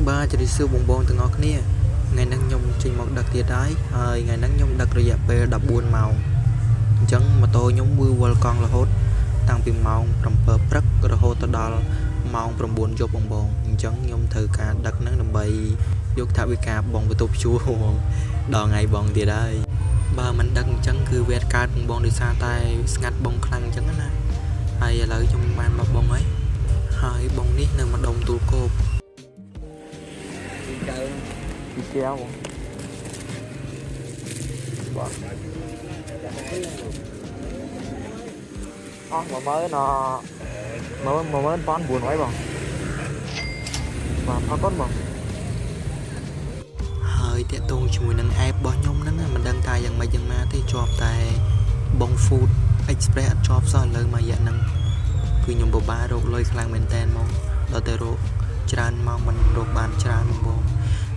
ba cho đi siêu bồng bông từ ngõ kia ngày nắng nhung trên một đặc tiệt đái ngày nắng nhung đặc rồi về đập buồn màu chẳng mà tôi nhóm vui qual con là hốt tăng pin màu trong bờ rất rồi hốt tới đó màu trong buồn cho bồng bông chẳng nhung thử cả đặc nắng đầm bầy dục thả bị cả bồng với tục chua đò ngày bồng tiệt đây ba mình đăng chẳng cứ vẹt cát bồng bông đi xa tay ngắt bông khăn chẳng á hay là ở trong ban bọc bông ấy hai bông ní nơi mà đồng tụ cột đi kéo mà mới nó mới con buồn ấy bằng mà có con bằng hơi tiệt tung chui nâng ép bỏ nhung nâng mình đăng tài dần mà thì chọp tại bông food express chọp sao lời mà dạ nâng cứ nhung bộ ba rồi lôi khang mình tên mong đó tới rồi tràn mong mình rồi bàn tràn mong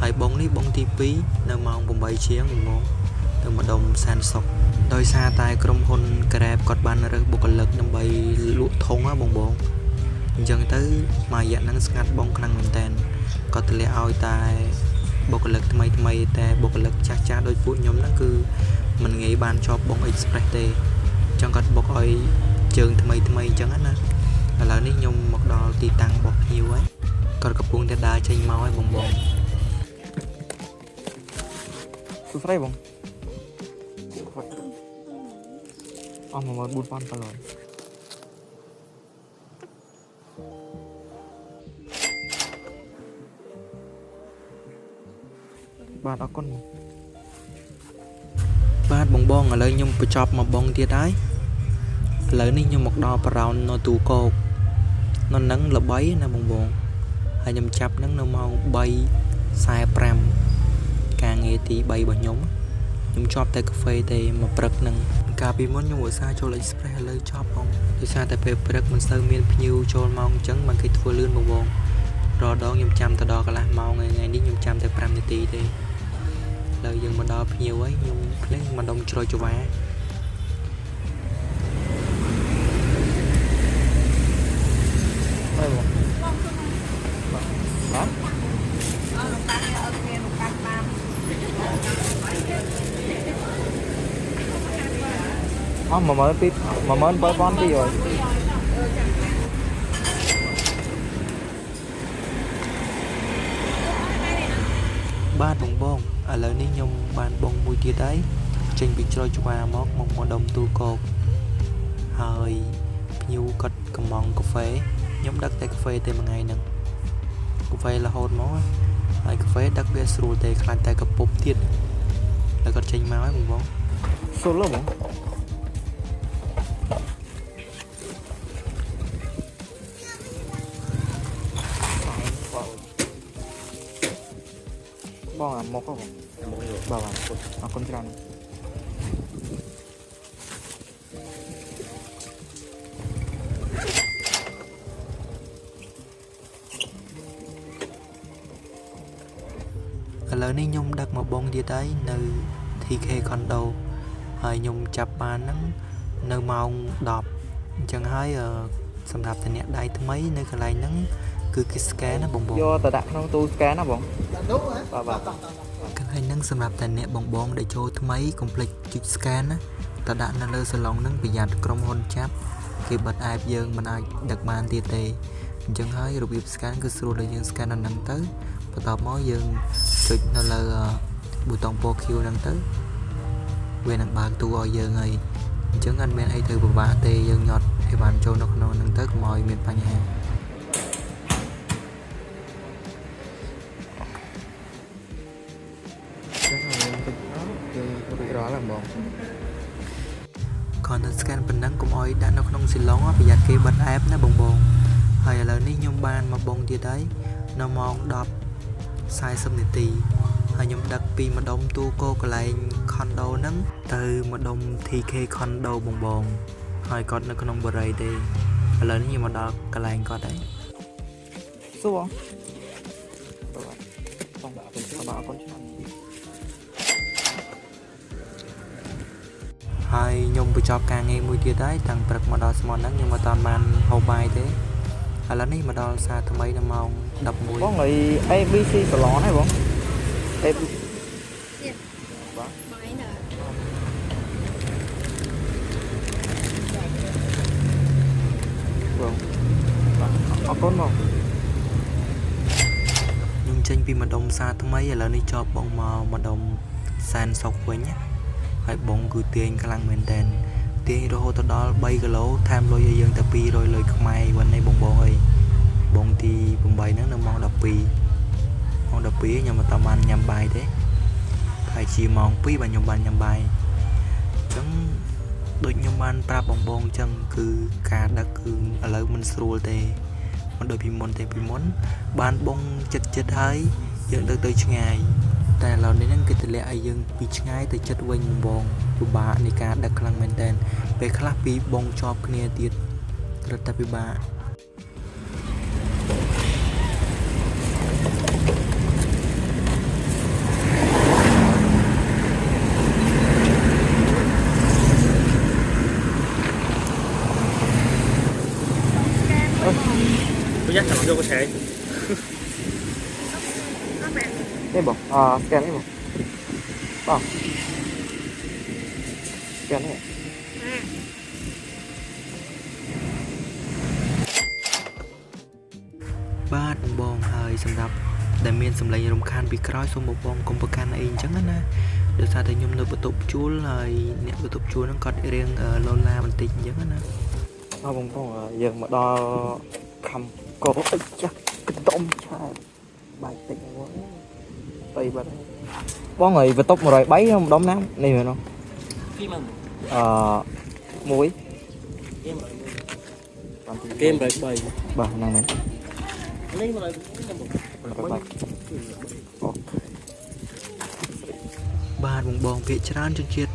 hay bông ní bông tí pí nơi mong bông bảy chiếng mong từ một đồng sàn sọc đôi xa tay trong hôn kẹp cọt bàn rồi bộ lực năm bảy lụa thông á bông bông dần tới mà dạ nâng ngắt bông khang mình tên có thể lẽ ao tay bộ lực thay tay bộ lực cha đôi phụ nhóm nó cứ mình nghĩ bàn cho bông express đây chẳng có bọc ơi trường thay chẳng hết nè là nếu nhung một đò thì tăng bọc nhiều ấy còn cặp buông đa chênh mau ấy bông bông tôi phải bông ông mà buôn pan rồi ba đó con ba bông bông ở đây nhung chọc mà bông tia đái lấy ní như một đo brown nó tù cột nó nắng là bấy nè bông bông hay nhầm chập nắng nó mau bay sai pram càng nghe thì bay bởi nhóm nhung chop tại cà phê thì mà bật nâng cà phê món nhung ở xa cho lấy spray lấy chop không thì xa tại phê bật mình sơ miên nhiều cho mong trắng bằng cái thua lươn bông bông rồi đó nhung chăm tại đó cả là mau ngày đi nhung chăm tại pram thì lời dừng mà đo nhiều ấy nhung lấy mà đông trôi cho vá mà mới bơi con đi rồi ba bông bông ở lời ní nhung bàn bông mùi tia đấy trên bị trôi cho bà móc một đồng tu cột hơi nhiều cất cầm mong cà phê nhóm đất tại cà phê tên một ngày nè cà phê là hôn máu hay cà phê đặc biệt sưu tê khai tại cà bốc tiết là còn trên máu ấy bông bông số lắm bông bông là một không bảo là con tròn lời ní nhung đặt một bông gì đấy nơi thì khê con đầu hơi nhung chập mà nắng nơi màu đọp chẳng hay xâm nhập thì nhẹ đây thứ mấy nơi cái này nắng cứ cái scan nó bông bông do ta đặt nó tu scan nó bông cái này nắng xâm nhập thì nhẹ bông bông để cho thứ mấy complete chụp scan á ta đặt nó lơ salon nắng bị giặt trong hôn chắp khi bật ai dương mình ai đặt bàn tia tê chẳng hay rồi bị scan cứ sưu để dương scan nó nắng tới và tao mới dương trực nó là bùi tông po kêu nắng tới về nắng bạc tu gọi giờ ngày chứng anh bên ấy từ bà tê dương nhọt thì bạn cho nó nắng tới mọi miền Bắc nhà còn scan bình nắng cũng oi đã nó không xin lóng á bây giờ kia bật ép nó bồng bồng hay là ní nhung ban mà bông kia đấy nó mong đọc sai xâm nị tì hay nhung đặc pi mà đông tu cô cái lại condo nắng từ mà đông thì khê condo bồng bồng hay con nó không bờ rầy đi lớn như mà đọc cái lại có đấy số không hay nhung bị chọc càng nghe mùi kia đấy thằng bật mà đo small nắng nhưng mà toàn man hậu bài thế ឥឡូវនេះមកដល់សារថ្មីនៅម៉ោង 11 បងអី ABC Salon ហ្នឹងបង អរគុណបង ខ្ញុំចេញពីម្ដុំសារថ្មីឥឡូវនេះជាប់បងមកម្ដុំសែនសុកវិញហើយបងគឺទាញខ្លាំងមែនតើទាញរហូតដល់3គីឡូថែមលុយឲ្យយើងតែ200លុយខ្មែរវិញនេះបងអើយបងទី8ហ្នឹងនៅម៉ោង 12 ម៉ោង 12ខ្ញុំមិនតាមបានញ៉ាំបាយទេហើយជាម៉ោង 2 បាទខ្ញុំបានញ៉ាំបាយអញ្ចឹងដូចខ្ញុំបានប្រាប់បងអញ្ចឹងគឺការដឹកគឺឥឡូវមិនស្រួលទេមិនដូចពីមុនទេពីមុនបានបងចិត្តហើយយើងដឹកទៅឆ្ងាយតែឥឡូវនេះហ្នឹងគេទម្លាក់ឲ្យយើងពីឆ្ងាយទៅចិត្តវិញបងពិបាកនៃការដឹកខ្លាំងមែនតើពេលខ្លះពីបងជាប់គ្នាទៀតរត់តែពិបាកtôi dắt thằng vô có thể đâyបងscanនេះបងscan នេះបាទបងហើយសម្រាប់ដែលមានសម្លេងរំខានពីក្រោយសូមបងកុំប្រកាន់អីអញ្ចឹងណាដោយសារតែខ្ញុំនៅបន្ទប់ជួលហើយអ្នកបន្ទប់ជួលហ្នឹងគាត់រៀងឡូឡាបន្តិចអញ្ចឹងណាបងយើងមកដល់ខំកោអិចចាស់កដុំឆាបាយតិចហ្នឹងទៅបាត់បងហើយបន្ទប់103ម្ដុំណានេះមែនទេពីមក1គេ103បាទហ្នឹងមែននេះ103បាទបងពាក្យច្រើនជនជាតិ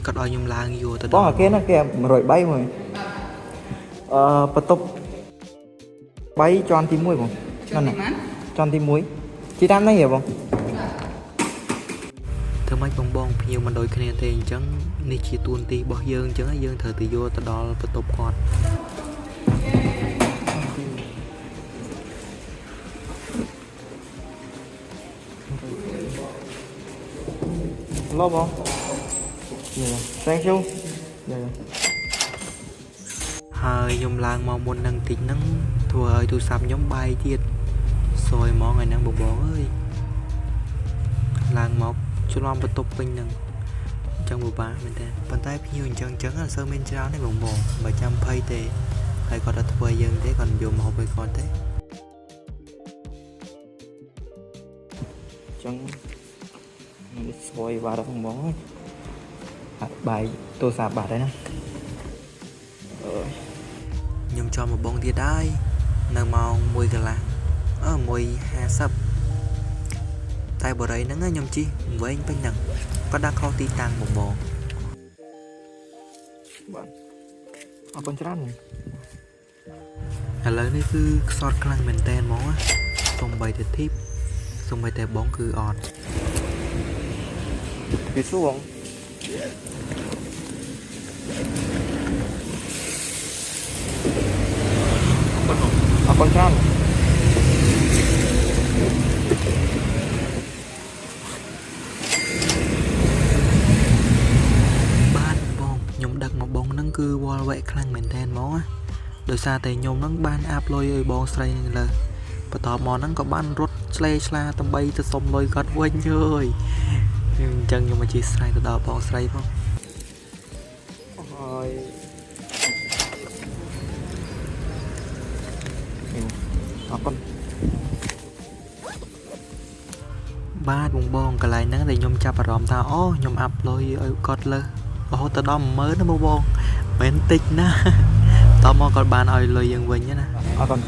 គាត់ឲ្យខ្ញុំឡើងយកទៅបងគេណាគេ103មួយបន្ទប់3ជាន់ទី1បងហ្នឹងជាន់ទី1ជីតាមនេះហ៎បងធ្វើម៉េចបងភ្ញៀវមិនដូចគ្នាទេអញ្ចឹងនេះជាទួនាទីរបស់យើងអញ្ចឹងយើងត្រូវទៅយកទៅដល់បន្ទប់គាត់ឡូបង thank you ហើយខ្ញុំឡើងមកមុននឹងតិចហ្នឹងធ្វើឲ្យទូរស័ព្ទខ្ញុំបាយទៀតសយហ្មងឯហ្នឹងបងអើយឡើងមកច្រឡំបន្ទប់ពេញហ្នឹងអញ្ចឹងពិបាកមែនតើប៉ុន្តែភ្ញៀវអញ្ចឹងអត់សូវមានច្រើនទេបងបើចាំភ័យទេហើយគាត់ទៅធ្វើយើងទេគាត់យកមកហូបឲ្យគាត់ទេអញ្ចឹងនេះស្វយបាត់បងអើយអត់បាយទូរស័ព្ទបាត់ហើយណាខ្ញុំចង់មកបងទៀតហើយនៅម៉ោង1កន្លះ1:50តែបរិយហ្នឹងខ្ញុំជិះវែងពេញហ្នឹងគាត់ដាក់ខុសទីតាំងបងបាទអរគុណច្រើនឥឡូវនេះគឺខ្សត់ខ្លាំងមែនតើហ្មងសូម្បីតែធីបសូម្បីតែបងគឺអត់ពីសួងអរគុណច្រើនបាទបងខ្ញុំដឹកមកបងហ្នឹងគឺវល់វែកខ្លាំងមែនតើហ្មងដោយសារតែខ្ញុំហ្នឹងបានអាប់លុយឲ្យបងស្រីហ្នឹងលើបន្ទាប់មកហ្នឹងក៏បានរត់ឆ្លេឆ្លាដើម្បីទៅសុំលុយគាត់វិញអើយអញ្ចឹងខ្ញុំមកជាស្រ័យទៅដល់បងស្រីផងហើយអរគុណបាទបងកន្លែងហ្នឹងដែលខ្ញុំចាប់អារម្មណ៍ថាអូខ្ញុំអាប់លុយឲ្យគាត់លើរហូតទៅដល់10000ណាបងមិនតិចណាតោះមកគាត់បានឲ្យលុយយើងវិញណាអរគុណ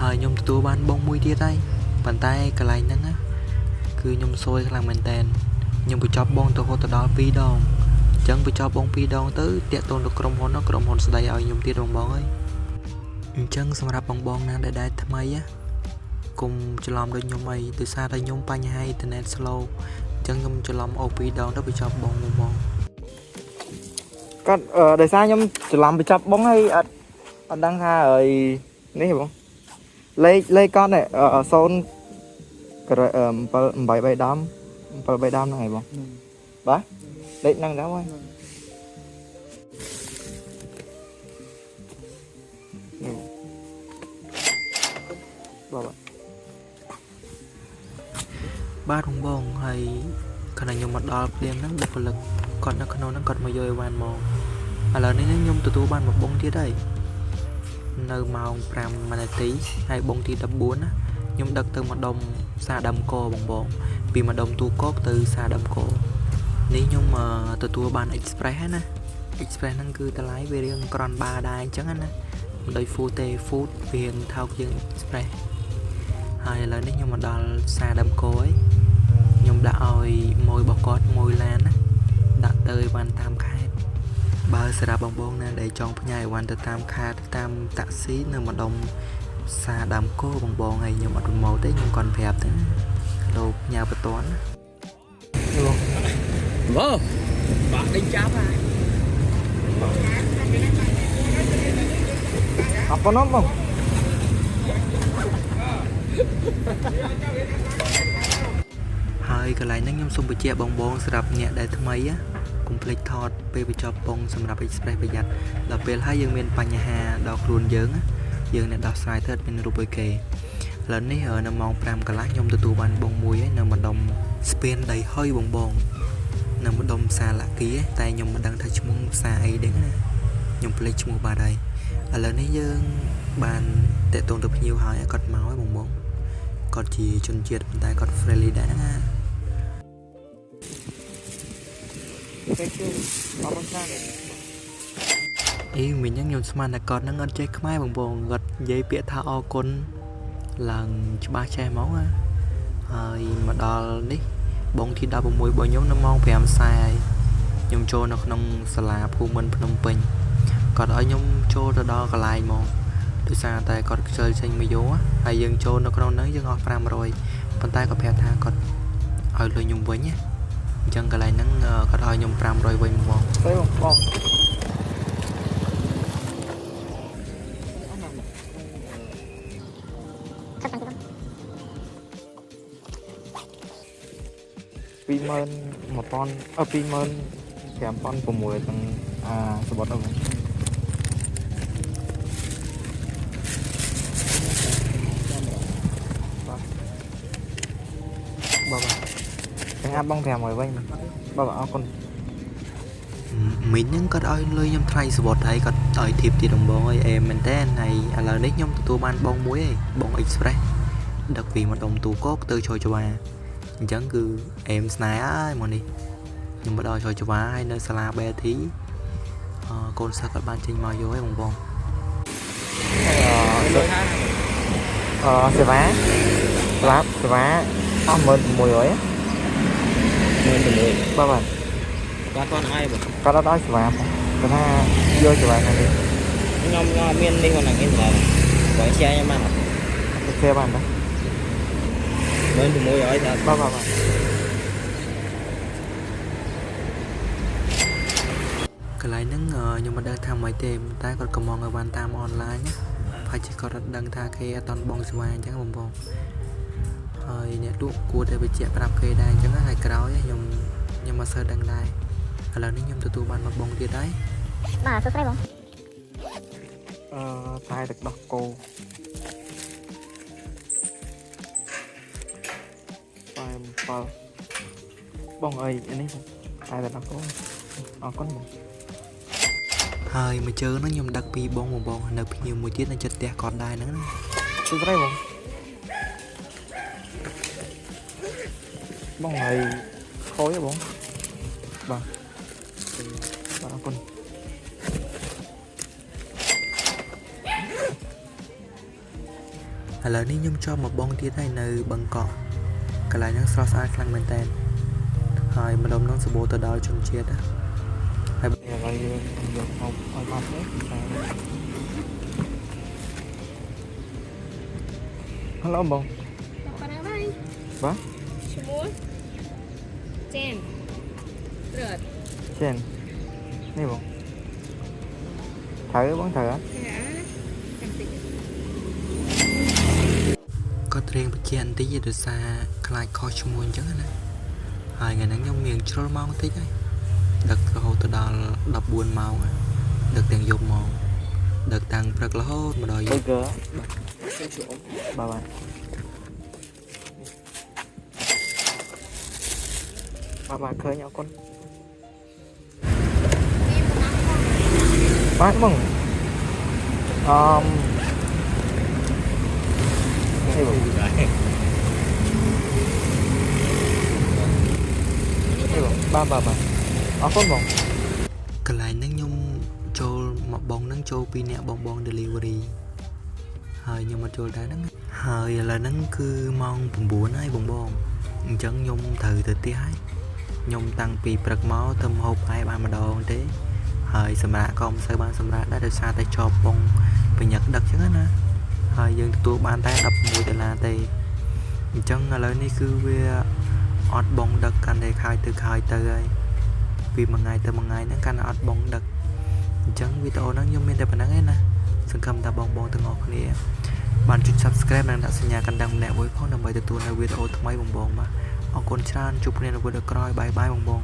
ហើយខ្ញុំទទួលបានបងមួយទៀតហើយប៉ុន្តែកន្លែងហ្នឹងគឺខ្ញុំសួយខ្លាំងមែនតើខ្ញុំបញ្ចប់បងទៅរហូតដល់2ដងអញ្ចឹងបញ្ចប់បង2ដងទៅតាក់ទងទៅក្រុមហ៊ុនស្ដីឲ្យខ្ញុំទៀតបងអើយអញ្ចឹងសម្រាប់បងណាដែលថ្មី គុំច្រឡំដូចខ្ញុំអីដោយសារតែខ្ញុំបញ្ហាអ៊ីនធឺណិត slow អញ្ចឹងខ្ញុំច្រឡំអូពីរដងទៅបញ្ចប់បងមក គាត់ដោយសារខ្ញុំច្រឡំបញ្ចប់បងហើយអត់ដឹងថាហើយនេះបងលេខគាត់នេះ0 7 8 10 7 3 10ហ្នឹងហើយបងបាទលេខហ្នឹងដែរហើយបាទបងហើយខណៈខ្ញុំមកដល់ព្រាមហ្នឹងដឹកពលិកគាត់នៅក្នុងហ្នឹងគាត់មកយកអីវ៉ាន់មកឥឡូវនេះខ្ញុំទទួលបានមកបងទៀតហើយនៅម៉ោង5នាទីហើយបងទី14ណាខ្ញុំដឹកទៅម្ដុំសាដើមកបងពីម្ដុំទូកកទៅសាដើមកនេះខ្ញុំទទួលបាន express ណា express ហ្នឹងគឺតម្លៃវារៀងក្រន់បាដែរអញ្ចឹងណាមិនដូច food ទេ food វារៀងថោកជាង express ហើយឥឡូវនេះខ្ញុំមកដល់សាដើមកហើយខ្ញុំដាក់ឲ្យមួយរបស់គាត់មួយឡានណាដាក់ទៅឲ្យបានតាមខេត្តបើសម្រាប់បងណាដែលចង់ផ្ញើឲ្យបានទៅតាមខេត្តតាមតាក់ស៊ីនៅម្ដុំសាដើមកបងហើយខ្ញុំអត់ប្រម៉ូទទេខ្ញុំគាត់ប្រាប់ទៅលោកផ្ញើបន្ទាន់ណាបងបាក់ដេញចាប់ហើយអត់ប៉ុណ្ណោះបងហើយកន្លែងហ្នឹងខ្ញុំសូមបញ្ជាក់បងសម្រាប់អ្នកដែលថ្មីកុំភ្លេចថតពេលបញ្ចប់ពងសម្រាប់ express ប្រយ័ត្នដល់ពេលហើយយើងមានបញ្ហាដល់ខ្លួនយើងអ្នកដោះស្រាយទៅអត់មានរូបអីគេឥឡូវនេះនៅម៉ោង5កន្លះខ្ញុំទទួលបានបងមួយហើយនៅម្ដុំស្ពានដីហុយបងនៅម្ដុំសាឡាគីតែខ្ញុំមិនដឹងថាឈ្មោះផ្សារអីទេណាខ្ញុំភ្លេចឈ្មោះបាត់ហើយឥឡូវនេះយើងបានតាក់ទងទៅភ្ញៀវហើយគាត់មកហើយបងគាត់ជាជនជាតិប៉ុន្តែគាត់ friendly ដែរណាអីមិញខ្ញុំស្មានតែគាត់នឹងអត់ចេះខ្មែរបងគាត់និយាយពាក្យថាអរគុណឡើងច្បាស់ចេះហ្មងហើយមកដល់នេះបងទី16របស់ខ្ញុំនៅម៉ោង 5:40 ហើយខ្ញុំចូលនៅក្នុងសាលាភូមិន្ទភ្នំពេញគាត់ឲ្យខ្ញុំចូលទៅដល់កន្លែងមកដោយសារតែគាត់ខ្ជិលចេញមកយកហើយយើងចូលនៅក្នុងហ្នឹងយើងអស់500ប៉ុន្តែគាត់ប្រាប់ថាគាត់ឲ្យលុយខ្ញុំវិញអញ្ចឹងកន្លែងហ្នឹងគាត់ឲ្យខ្ញុំ500វិញមកទៅបង25000 25,600ទាំងសបត់ហ្នឹងបាទទាំងអាប់បង500វិញបាទអរគុណមិញហ្នឹងគាត់ឲ្យលុយខ្ញុំថ្លៃសវត្តហើយគាត់ឲ្យធីបទីដំបងឲ្យអេមែនតើហើយឥឡូវនេះខ្ញុំទទួលបានបងមួយឯងបង express ដឹកពីម្ដុំទូកកទៅឆយចវាអញ្ចឹងគឺអេមស្នេហ៍ហើយមកនេះខ្ញុំមកដល់ឆយចវាហើយនៅសាលា BT កូនសិស្សគាត់បានចេញមកយកឯងបងសេវាស្លាប់សេវាអស់16000បាទគាត់ឲ្យបងគាត់អត់ឲ្យសេវាបងគាត់ថាយកសេវាខាងនេះខ្ញុំមាននេះមកហ្នឹងគេស្លាប់បងជាខ្ញុំបានអត់គេបានទេ16000ថាបាទកន្លែងហ្នឹងខ្ញុំមិនដឹងថាម៉េចទេតែគាត់កំងឲ្យបានតាមអនឡាញប្រហែលជាគាត់អត់ដឹងថាគេអត់តន់បងស្វាអញ្ចឹងបងហើយអ្នកលក់គួរតែបញ្ជាក់ប្រាប់គេដែរអញ្ចឹងហើយក្រោយខ្ញុំមកសើដឹងដែរឥឡូវនេះខ្ញុំទទួលបានមកបងទៀតហើយបាទសួស្ដីបងតែទឹកដោះគោ7បងអីនេះតែទឹកដោះគោអរគុណបងហើយមកជើហ្នឹងខ្ញុំដឹកពីបងនៅភ្ញៀវមួយទៀតនៅចិត្តផ្ទះគាត់ដែរហ្នឹងណាសួស្ដីបងហើយខូចហ៎បងបាទអរគុណឥឡូវនេះខ្ញុំជាប់មកបងទៀតហើយនៅបឹងកក់កន្លែងហ្នឹងស្រស់ស្អាតខ្លាំងមែនតើហើយម្ដុំហ្នឹងសម្បូរទៅដល់ជនជាតិហើយឥឡូវយើងយកមកឲ្យបាត់ទេហៅឡូបង បាទ ឈ្មោះចេនត្រឹត ចេននេះបងត្រូវបងត្រូវអត់ ចាចាំតិច ក៏ត្រៀងបញ្ជាក់បន្តិចដោយសារខ្លាចខុសឈ្មោះអញ្ចឹងណាហើយថ្ងៃហ្នឹងខ្ញុំមានជ្រុលម៉ោងតិចហើយដឹករហូតទៅដល់14ម៉ោងហើយដឹកទាំងយប់ម៉ោងដឹកតាំងព្រឹករហូតមកដល់យ ប៊ឺ ប់ ហ្គឺបាទបាទឃើញអរគុណបាទបងនេះបងនេះបងបាទអរគុណបង កន្លែងហ្នឹងខ្ញុំចូលមកបងហ្នឹងចូលពីអ្នកបង delivery ហើយខ្ញុំមកចូលដែរហ្នឹងហើយឥឡូវហ្នឹងគឺម៉ោង9ហើយបងអញ្ចឹងខ្ញុំត្រូវទៅផ្ទះហើយខ្ញុំតាំងពីព្រឹកមកទៅហូបបាយបានម្ដងទេហើយសម្រាប់ក៏មិនសូវបានសម្រាប់ដែរដោយសារតែជាប់បងបញ្ញាក់ដឹកអញ្ចឹងណាហើយយើងទទួលបានតែ$16ទេអញ្ចឹងឥឡូវនេះគឺវាអត់បងដឹកកាន់តែខាយទៅហើយពីមួយថ្ងៃទៅមួយថ្ងៃហ្នឹងកាន់តែអត់បងដឹកអញ្ចឹងវីដេអូហ្នឹងខ្ញុំមានតែប៉ុណ្្នឹងឯណាសង្ឃឹមថាបងទាំងអស់គ្នាបានចុច Subscribe និងដាក់សញ្ញាកណ្ដឹងម្នាក់មួយផងដើម្បីទទួលនៅវីដេអូថ្មីបងបាទអរគុណច្រើនជួបគ្នានៅវីដេអូក្រោយបាយបង